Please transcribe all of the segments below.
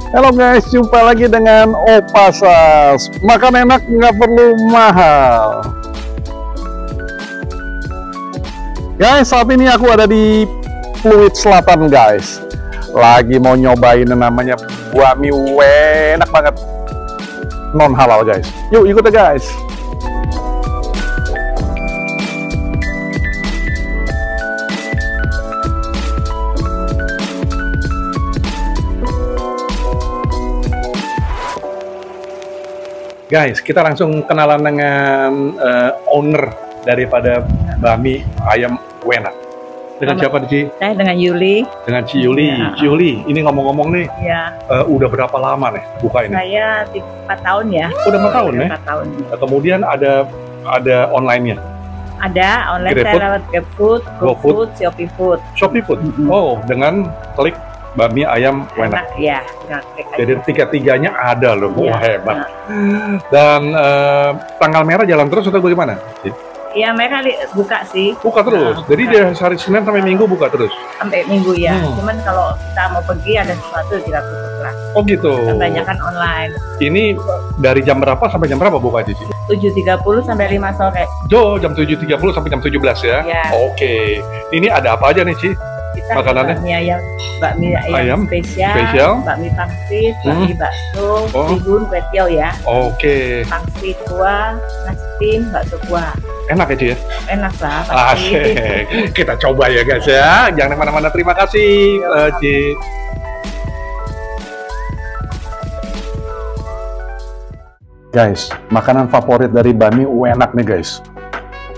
Halo guys, jumpa lagi dengan Opa Sas. Makan enak nggak perlu mahal. Guys, saat ini aku ada di Pluit Selatan guys. Lagi mau nyobain namanya buah mie enak banget. Non halal guys. Yuk ikut ya guys. Guys, kita langsung kenalan dengan owner daripada Bami Ayam Enak. Dengan siapa Ci? Saya dengan Yuli. Dengan Ci Yuli. Ya. Ci Yuli, ini ngomong-ngomong nih, Ya. Udah berapa lama nih buka ini? Saya 4 tahun ya. Udah 4 tahun ya? 4 tahun. Kemudian ada online-nya? Ada online GrabFood? saya lewat GrabFood, GoFood, Shopee Food. Shopee Food? Oh, dengan klik Bami Ayam Enak. Ya. Jadi tiga-tiganya ada loh, Ya. wah hebat. Dan tanggal merah jalan terus atau bagaimana? Iya, mereka buka sih. Buka terus. Nah, Jadi buka. dia hari Senin sampai Minggu buka terus. Sampai Minggu ya. Hmm. Cuman kalau kita mau pergi ada sesuatu kita tutup lah. Oh gitu. Kebanyakan online. Ini dari jam berapa sampai jam berapa buka di sini? 7.30 sampai 5 sore. Jam 7.30 sampai jam 17 ya? Ya. Oke. Ini ada apa aja nih, Ci? Kita Makanannya? bakmi ayam spesial, bakmi pangsit, bakmi bakso, Oh. bihun, kue tiaw ya. Oke. Pangsit kuah, nasi tim, bakso kuah. Enak ya, Ci ya? Enak lah pasti. Asik. Kita coba ya guys ya. Jangan kemana-mana. Terima kasih, Ci. Guys, makanan favorit dari Bami enak nih guys.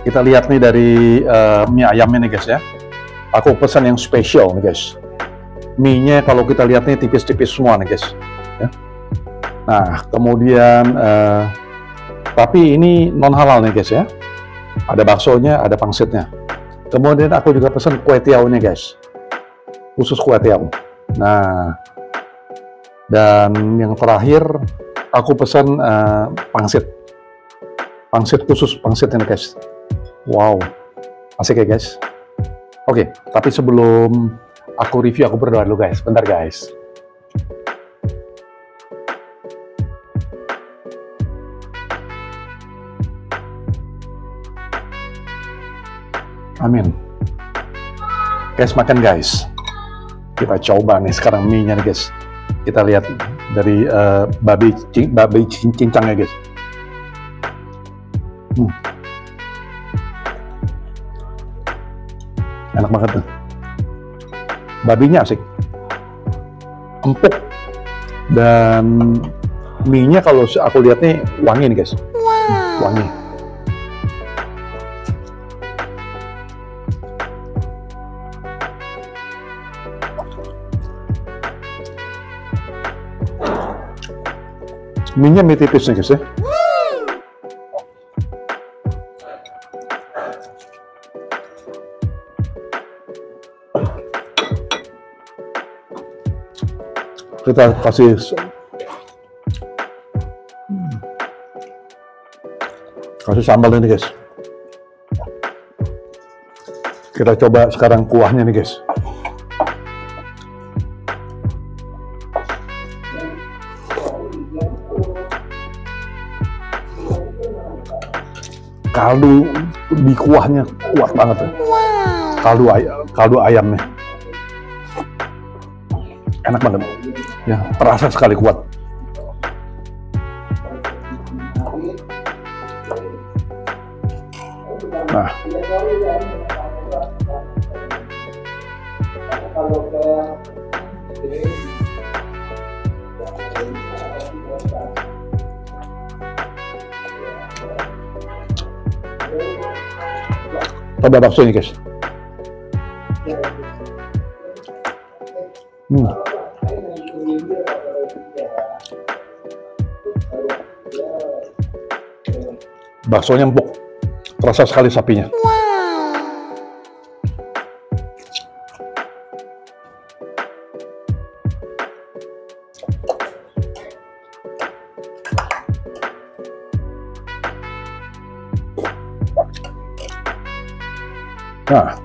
Kita lihat nih dari mie ayamnya nih guys ya. Aku pesan yang spesial nih guys. Mie-nya kalau kita lihat nih tipis-tipis semua nih guys. Ya. Nah, kemudian tapi ini non halal nih guys ya. Ada baksonya, ada pangsitnya. Kemudian aku juga pesan kue tiaw-nya guys. Khusus kue tiaw. Nah, dan yang terakhir aku pesan pangsit. Pangsit khusus pangsitnya guys. Wow, asik ya guys. Oke, tapi sebelum aku review, aku berdoa dulu guys. Bentar guys. Amin. Guys, makan guys. Kita coba nih sekarang mie-nya nih guys. Kita lihat dari babi cincang ya guys. Enak banget tuh. Babinya asik, empuk, dan mie-nya kalau aku lihat nih wangi nih guys. Wangi. Mie-nya mie tipis nih guys ya. Kita kasih sambal ini guys. Kita coba sekarang kuahnya nih guys. Kaldu di kuahnya kuat banget ya. Kaldu ayamnya enak banget ya, terasa sekali kuat. Nah, coba bakso ini guys. Baksonya empuk, terasa sekali sapinya. Nah,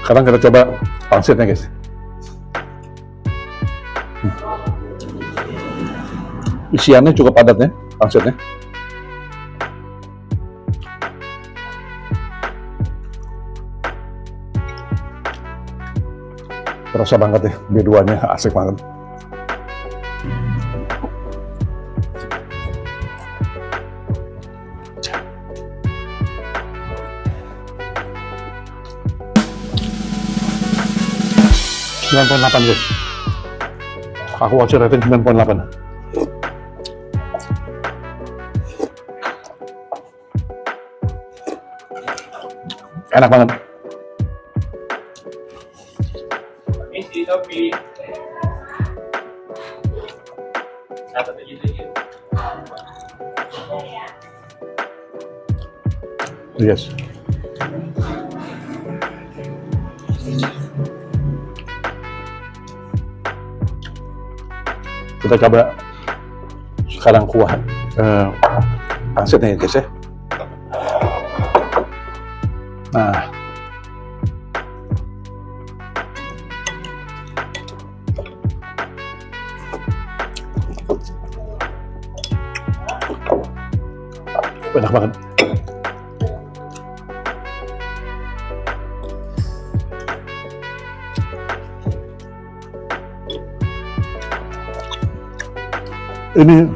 sekarang kita coba pangsitnya guys. Isiannya cukup padat ya, pangsitnya. Terasa banget ya, B2-nya asik banget. .8 guys. Aku kasih rating 9.8. Enak banget. Yes. Kita coba sekarang kuah pangsitnya guys ya. Nah, enak banget. Ini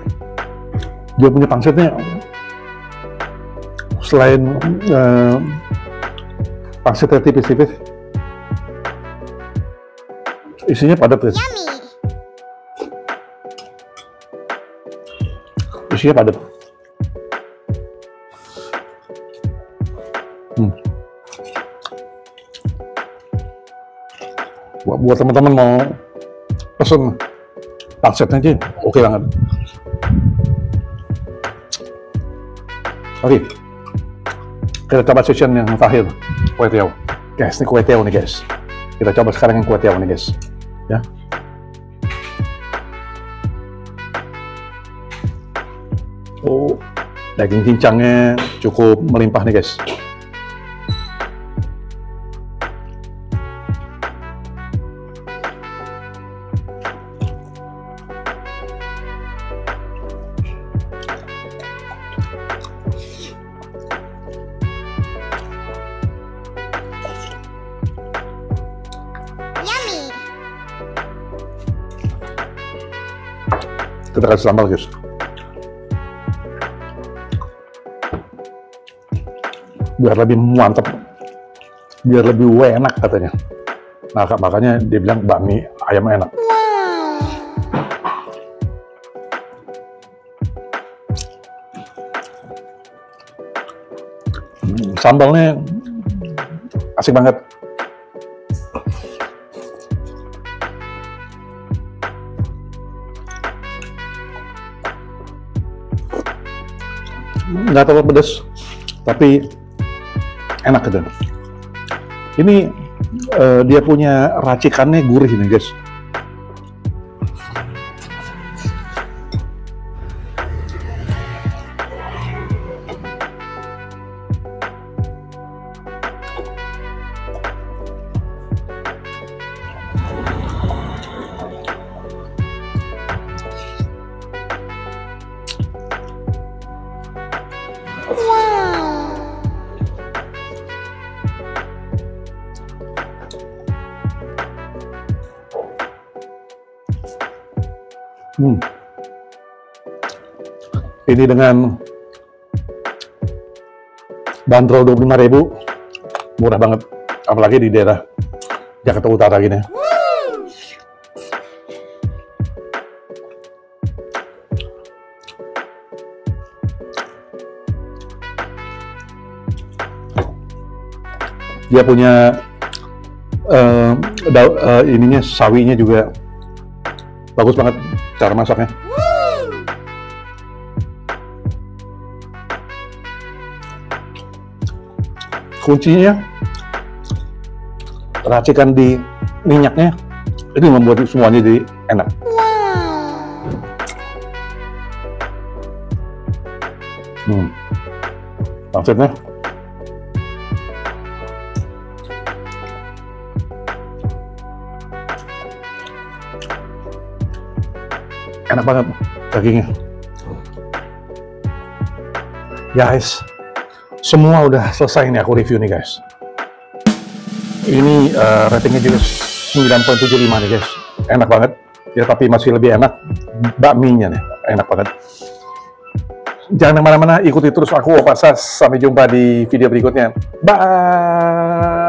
dia punya pangsitnya selain pangsitnya tipis-tipis, isinya padat guys. Isinya padat. Buat teman-teman mau pesen pangsitnya aja, oke banget. Oke, kita coba session yang terakhir, kue tiaw. Guys, ini kue tiaw nih guys. Kita coba sekarang yang kue tiaw nih guys. Ya. Oh, daging cincangnya cukup melimpah nih guys. Kita kasih sambal guys. Biar lebih mantap, biar lebih enak katanya. Nah, makanya dia bilang bakmi ayam enak. Sambalnya asik banget. Nggak terlalu pedas, tapi enak gitu. Ini dia punya racikannya gurih nih guys. Ini dengan bandrol 25.000 murah banget, apalagi di daerah Jakarta Utara gini. Dia punya ininya, sawinya juga bagus banget cara masaknya. Kuncinya racikan di minyaknya, ini membuat semuanya jadi enak. Maksudnya enak banget dagingnya. Guys, semua udah selesai nih aku review nih guys. Ini ratingnya juga 9.75 nih guys. Enak banget. Ya tapi masih lebih enak bakminya nih. Enak banget. Jangan kemana-mana, ikuti terus aku Opasas. Sampai jumpa di video berikutnya. Bye!